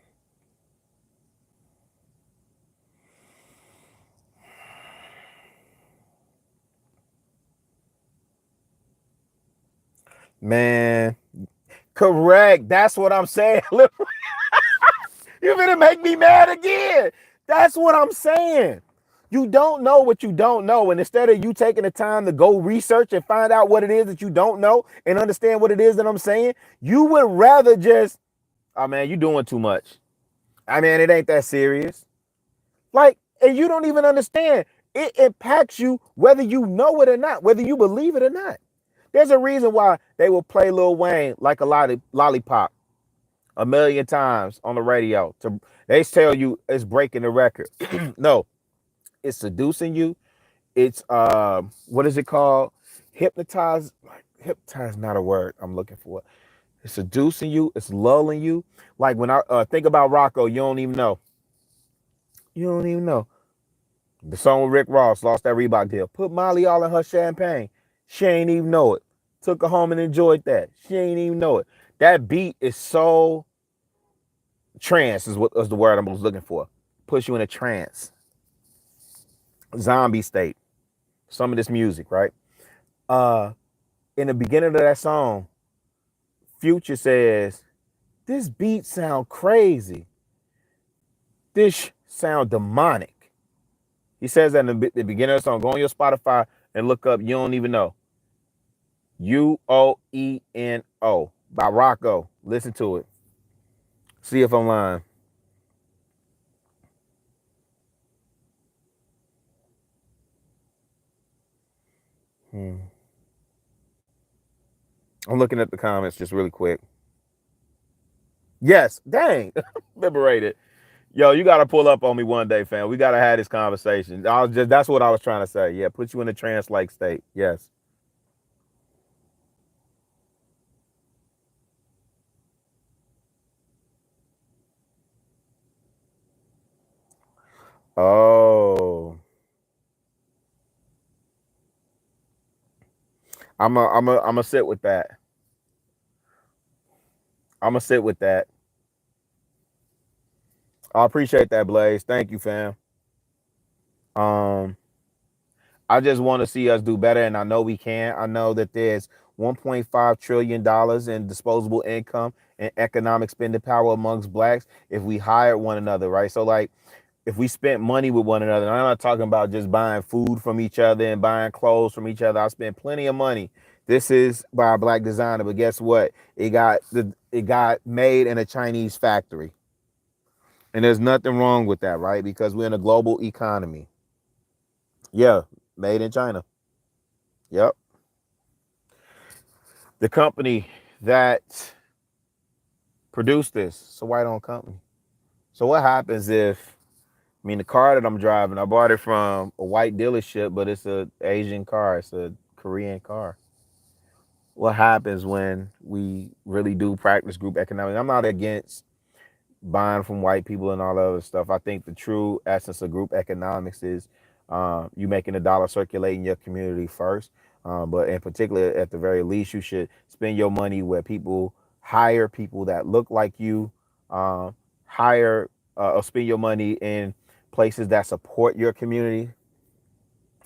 Man, correct. That's what I'm saying. You're gonna make me mad again. That's what I'm saying. You don't know what you don't know. And instead of you taking the time to go research and find out what it is that you don't know and understand what it is that I'm saying, you would rather just, oh man, you doing too much. I mean, it ain't that serious. Like, and you don't even understand. It impacts you whether you know it or not, whether you believe it or not. There's a reason why they will play Lil Wayne like a lollipop a million times on the radio. They tell you it's breaking the record. No, it's seducing you. It's what is it called? Hypnotize. Like, hypnotize, not a word I'm looking for. It's seducing you. It's lulling you. Like when I think about Rocco, you don't even know. You don't even know. The song with Rick Ross, lost that Reebok deal. Put Molly all in her champagne. She ain't even know it. Took her home and enjoyed that. She ain't even know it. That beat is so trance is what was the word I was looking for. Push you in a trance. Zombie state. Some of this music, right? In the beginning of that song, Future says, this beat sound crazy. This sound demonic. He says that in the beginning of the song. Go on your Spotify and look up You Don't Even Know. UOENO by Rocco. Listen to it. See if I'm lying. I'm looking at the comments just really quick. Yes, dang. Liberated. Yo, you gotta pull up on me one day, fam. We gotta have this conversation. That's what I was trying to say. Yeah, put you in a trance-like state. Yes. Oh. I'm a sit with that. I'm gonna sit with that. I appreciate that, Blaze. Thank you, fam. Um, I just want to see us do better, and I know we can. I know that there's $1.5 trillion in disposable income and economic spending power amongst blacks if we hired one another, right? So, like, if we spent money with one another, and I'm not talking about just buying food from each other and buying clothes from each other. I spent plenty of money. This is by a black designer, but guess what? It got made in a Chinese factory. And there's nothing wrong with that, right? Because we're in a global economy. Yeah, made in China. Yep. The company that produced this, it's a white-owned company. So what happens if, I mean, the car that I'm driving, I bought it from a white dealership, but it's an Asian car. It's a Korean car. What happens when we really do practice group economics? I'm not against buying from white people and all that other stuff. I think the true essence of group economics is you making a dollar circulate in your community first. But in particular, at the very least, you should spend your money where people hire people that look like you, hire or spend your money in places that support your community.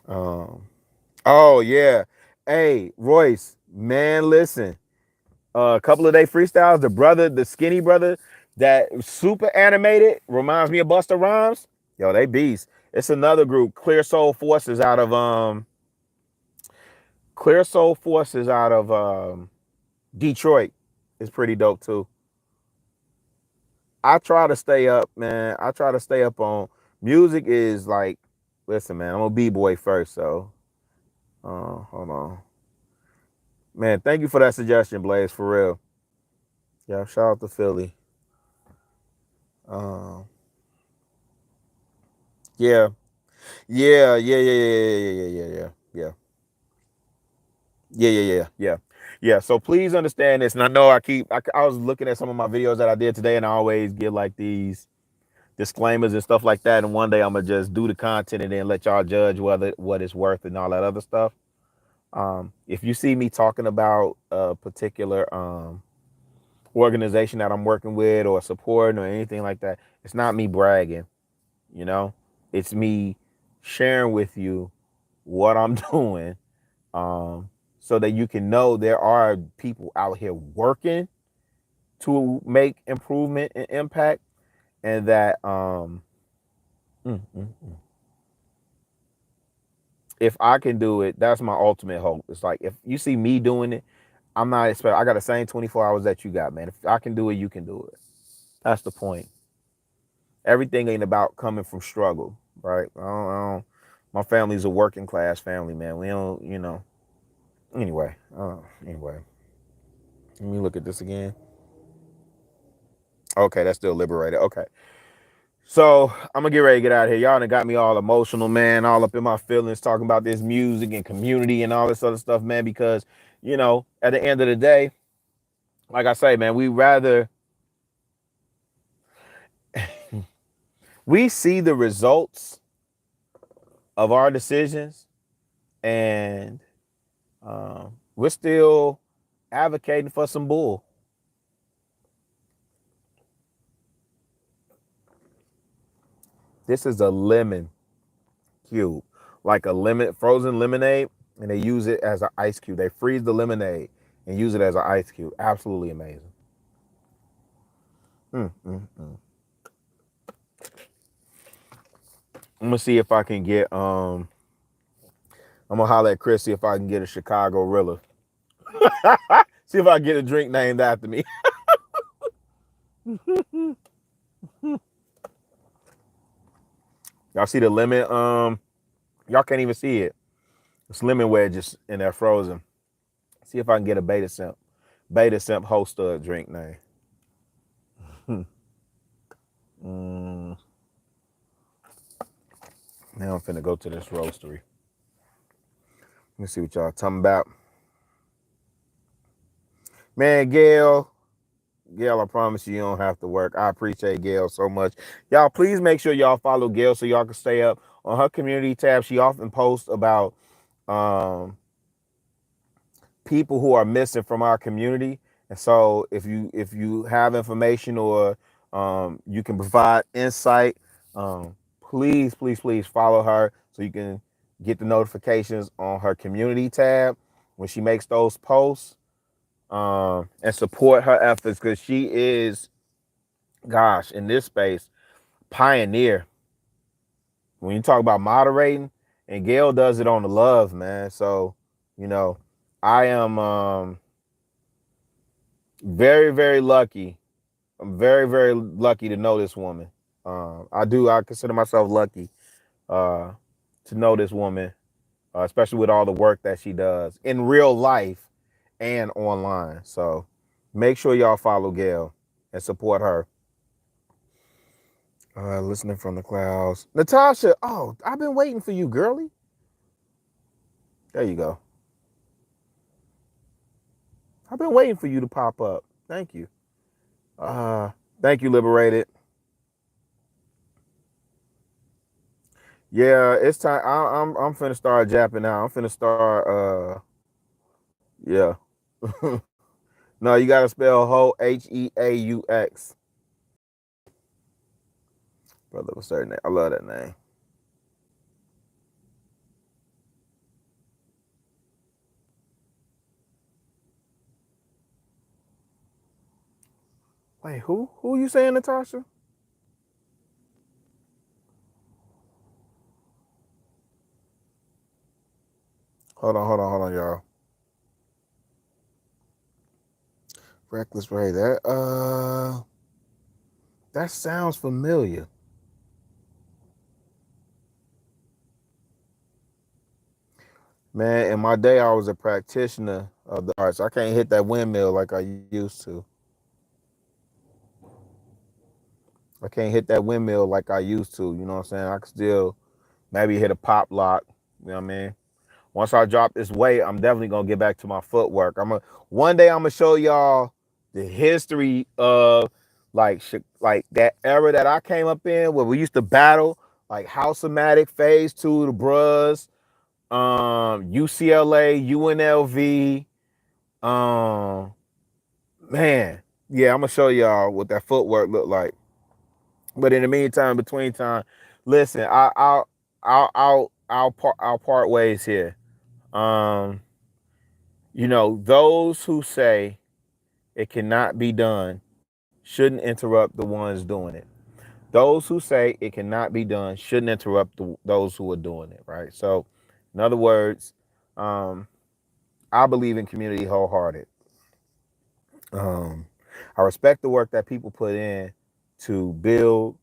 Um, oh, yeah. Hey, Royce, man, listen. A couple of day freestyles. The skinny brother that super animated reminds me of Busta Rhymes. Yo, they beast. It's another group, Clear Soul Forces out of Detroit. It's pretty dope too. I try to stay up, man. I try to stay up on music. Is like, listen, man, I'm a b-boy first, so hold on. Man, thank you for that suggestion, Blaze, for real. Yeah, shout out to Philly. Um, yeah, yeah. Yeah. So please understand this, and I know I was looking at some of my videos that I did today, and I always give like these disclaimers and stuff like that. And one day I'm gonna just do the content and then let y'all judge whether what it's worth and all that other stuff. If you see me talking about a particular organization that I'm working with or supporting or anything like that, it's not me bragging, you know, it's me sharing with you what I'm doing, um, so that you can know there are people out here working to make improvement and impact, and that mm, mm, mm. if I can do it, that's my ultimate hope. It's like if you see me doing it, I'm not expecting. I got the same 24 hours that you got, man. If I can do it, you can do it. That's the point. Everything ain't about coming from struggle, right? My family's a working class family, man. We don't, Anyway, anyway, let me look at this again. Okay, that's still liberated. Okay, so I'm gonna get ready to get out of here. Y'all done got me all emotional, man, all up in my feelings, talking about this music and community and all this other stuff, man. Because at the end of the day, like I say, man, we see the results of our decisions, and we're still advocating for some bull. This is a lemon cube, like a lemon frozen lemonade, and they use it as an ice cube. They freeze the lemonade and use it as an ice cube. Absolutely amazing. Mm. I'm gonna see if I can get I'm gonna holler at Chris, see if I can get a Chicago Rilla. See if I can get a drink named after me. Y'all see the lemon? Y'all can't even see it. It's lemon wedges in there frozen. See if I can get a beta simp. Beta simp host a drink name. mm, Now I'm finna go to this roastery. Let me see what y'all talking about. Man, Gail, I promise you don't have to work. I appreciate Gail so much. Y'all, please make sure y'all follow Gail so y'all can stay up on her community tab. She often posts about um, people who are missing from our community. And so if you have information or you can provide insight, please follow her so you can get the notifications on her community tab when she makes those posts, and support her efforts because she is, gosh, in this space, pioneer. When you talk about moderating, and Gail does it on the love, man. So, you know, I am very, very lucky. I'm very, very lucky to know this woman. I consider myself lucky uh, to know this woman, especially with all the work that she does in real life and online. So make sure y'all follow Gail and support her. Listening from the clouds. Natasha, oh, I've been waiting for you, girly. There you go. I've been waiting for you to pop up. Thank you. Uh, Thank you, Liberated. Yeah, it's time. I'm finna start japping now. I'm finna start. Yeah. No, you gotta spell Heaux. Brother, what's her name? I love that name. Wait, who? Who you saying, Natasha? Hold on, y'all. Reckless Ray. That sounds familiar. Man, in my day, I was a practitioner of the arts. I can't hit that windmill like I used to. I can't hit that windmill like I used to. You know what I'm saying? I can still maybe hit a pop lock. You know what I mean? Once I drop this weight, I'm definitely gonna get back to my footwork. One day I'm gonna show y'all the history of like that era that I came up in where we used to battle like House-O-Matic, Phase 2, the Bruhs, UCLA, UNLV. Um, man, yeah, I'm gonna show y'all what that footwork looked like. But in the meantime, between time, listen, I'll part ways here. Um, those who say it cannot be done shouldn't interrupt the ones doing it. Those who say it cannot be done shouldn't interrupt those who are doing it, right? So, in other words, um, I believe in community wholehearted. Um, I respect the work that people put in to build,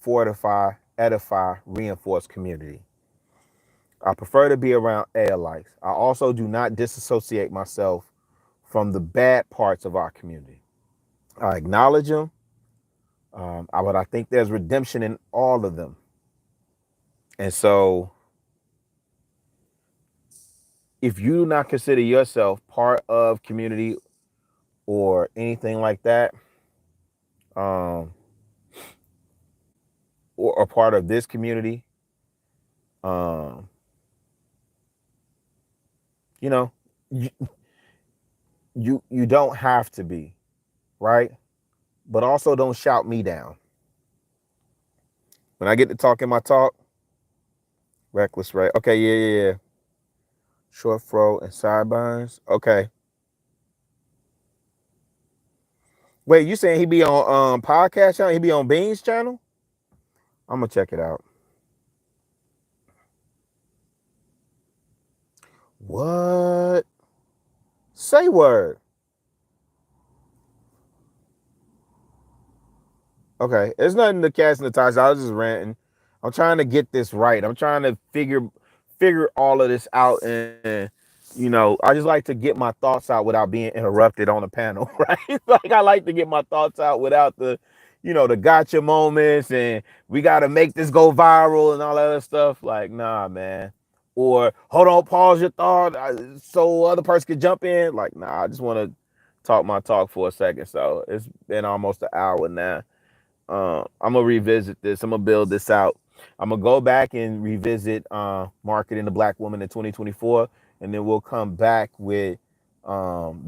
fortify, edify, reinforce community. I prefer to be around allies. I also do not disassociate myself from the bad parts of our community. I acknowledge them, but I think there's redemption in all of them. And so, if you do not consider yourself part of community or anything like that, um, or part of this community, um, you know, you, you don't have to be, right? But also don't shout me down. When I get to talking my talk, reckless, right? Okay, yeah. Short fro and sideburns. Okay. Wait, you saying he be on podcast channel? He be on Beans channel? I'm gonna check it out. What? Say word. Okay, it's nothing to cast Natasha. I was just ranting. I'm trying to get this right. I'm trying to figure all of this out, and I just like to get my thoughts out without being interrupted on the panel, right? Like I like to get my thoughts out without the gotcha moments, and we got to make this go viral and all that other stuff. Like, nah, man. Or hold on, pause your thought so other person can jump in. Like, nah, I just want to talk my talk for a second. So it's been almost an hour now. I'm gonna revisit this. I'm gonna build this out. I'm gonna go back and revisit marketing the black woman in 2024, and then we'll come back with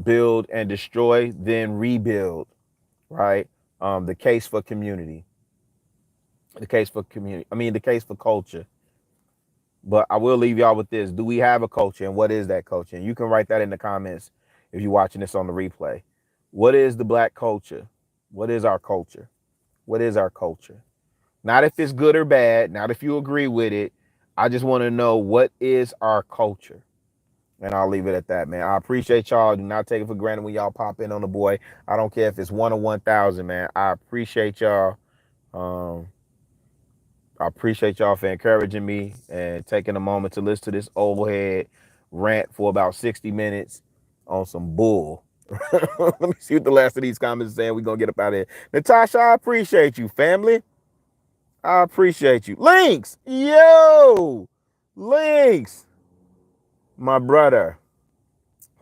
build and destroy, then rebuild. Right? The case for community. The case for community. I mean, the case for culture. But I will leave y'all with this. Do we have a culture, and what is that culture? And you can write that in the comments if you're watching this on the replay. What is the black culture? What is our culture? What is our culture? Not if it's good or bad, not if you agree with it. I just want to know what is our culture. And I'll leave it at that, man. I appreciate y'all. Do not take it for granted when y'all pop in on the boy. I don't care if it's 1 or 1,000, man. I appreciate y'all. I appreciate y'all for encouraging me and taking a moment to listen to this old head rant for about 60 minutes on some bull. Let me see what the last of these comments are saying. We're going to get up out of here. Natasha, I appreciate you, family. I appreciate you. Links! Yo! Links! My brother.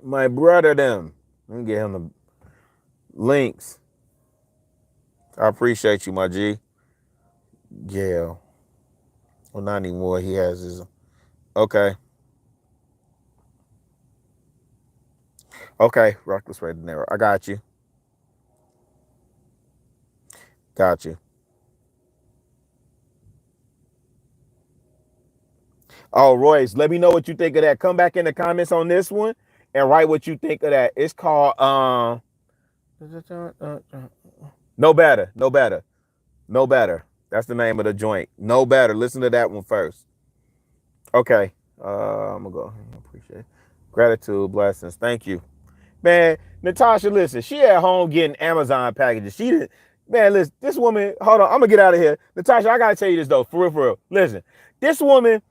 Them. Let me get him the links. I appreciate you, my G. Yeah. Well, not anymore. He has his... Okay. Okay. Reckless Red and Narrow. I got you. Got you. Oh, Royce, let me know what you think of that. Come back in the comments on this one and write what you think of that. It's called No Better. No Better. No Better. That's the name of the joint. No Better. Listen to that one first. Okay. I'm gonna go. I appreciate it. Gratitude, blessings. Thank you. Man, Natasha, listen, she at home getting Amazon packages. She didn't, man, listen, this woman, hold on, I'm gonna get out of here. Natasha, I gotta tell you this though, for real. Listen, this woman,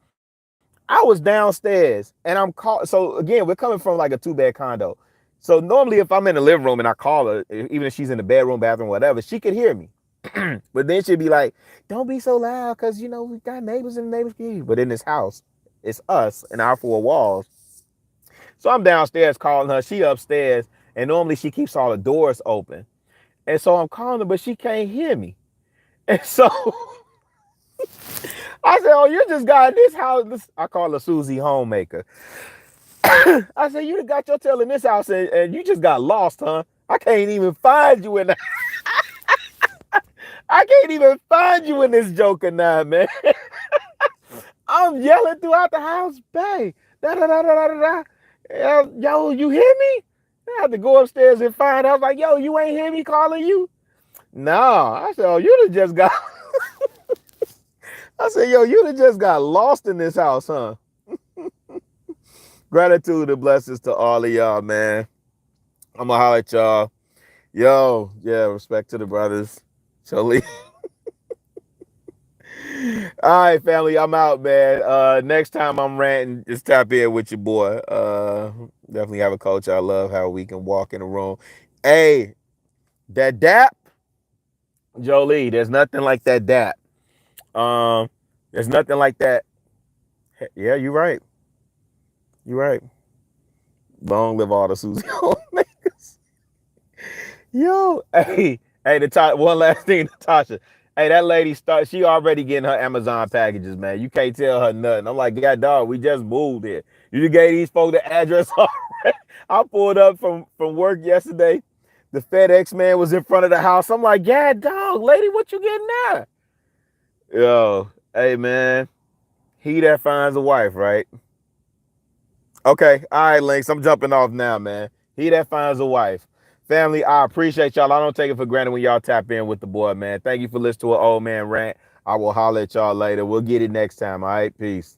I was downstairs and I'm called. So again, we're coming from like a 2-bed condo. So normally if I'm in the living room and I call her, even if she's in the bedroom, bathroom, whatever, she could hear me. But then she'd be like, don't be so loud because, you know, we got neighbors in the neighbors community. But in this house, it's us and our four walls. So I'm downstairs calling her. She upstairs. And normally she keeps all the doors open. And so I'm calling her, but she can't hear me. And so I said, oh, you just got in this house. I call her Susie Homemaker. I said, you got your tail in this house and you just got lost, huh? I can't even find you in the I can't even find you in this joker now, man. I'm yelling throughout the house, bang, da da da da da da. Yo, you hear me? I had to go upstairs and find. I was like, yo, you ain't hear me calling you? No, I said, oh, you done just got. I said, yo, you done just got lost in this house, huh? Gratitude and blessings to all of y'all, man. I'm gonna holler at y'all. Yo, yeah, respect to the brothers. Jolie. All right, family, I'm out, man. Next time I'm ranting, just tap in with your boy. Definitely have a coach. I love how we can walk in the room. Hey, that dap, Jolie, there's nothing like that dap. There's nothing like that. Yeah, you're right. You're right. Long live all the Susie Homemakers. Yo, hey, one last thing, Natasha. Hey, that lady she already getting her Amazon packages, man. You can't tell her nothing. I'm like, God, dog, we just moved here. You just gave these folks the address already. I pulled up from work yesterday. The FedEx man was in front of the house. I'm like, yeah, dog, lady, what you getting now? Yo, hey, man, he that finds a wife, right? Okay, all right, Links, I'm jumping off now, man. He that finds a wife. Family, I appreciate y'all. I don't take it for granted when y'all tap in with the boy, man. Thank you for listening to an old man rant. I will holler at y'all later. We'll get it next time, all right? Peace.